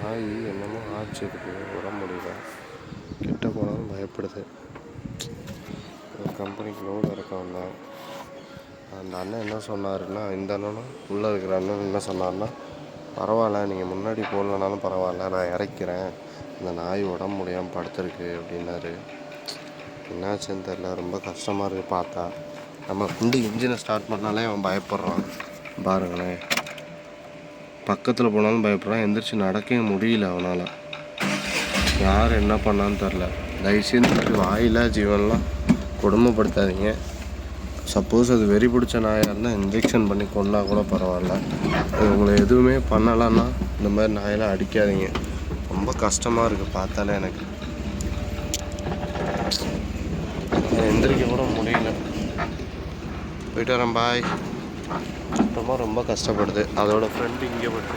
நாய் என்னமோ ஆச்சு, இதுக்கு விட முடியல. கிட்ட போனாலும் பயப்படுது. ஒரு கம்பெனிக்கு லோடு இறக்க வந்தேன். அந்த அண்ணன் என்ன சொன்னாருன்னா, இந்த அண்ணனும் உள்ளே இருக்கிற அண்ணன் என்ன சொன்னார்னா, பரவாயில்ல நீங்கள் முன்னாடி போடலனாலும் பரவாயில்ல, நான் இறக்கிறேன், இந்த நாய் உடம்பு முடியாமல் படுத்துருக்கு அப்படின்னாரு. என்னாச்சுன்னு தெரில, ரொம்ப கஷ்டமாக இருக்குது பார்த்தா. நம்ம இன்ஜினை ஸ்டார்ட் பண்ணாலே அவன் பயப்படுறான் பாருங்களேன். பக்கத்தில் போனாலும் பயப்படுறான், எந்திரிச்சு நடக்கவே முடியல அவனால். யார் என்ன பண்ணான்னு தெரில. தயவுசெய்து வாயிலா ஜீவன்லாம் கொடுமைப்படுத்தாதீங்க. சப்போஸ் அது வெறி பிடிச்ச நாயாக இருந்தால் இன்ஜெக்ஷன் பண்ணி கொண்டா கூட பரவாயில்ல. அது உங்களை எதுவுமே பண்ணலைன்னா இந்த மாதிரி நாயெல்லாம் அடிக்காதீங்க. ரொம்ப கஷ்டமாக இருக்குது பார்த்தாலே. எனக்கு எந்திரிக்க கூட முடியல. போயிட்டு வரேன், பாய். அப்புறமா ரொம்ப கஷ்டப்படுது. அதோட ஃப்ரெண்டு இங்கே போய்ட்டு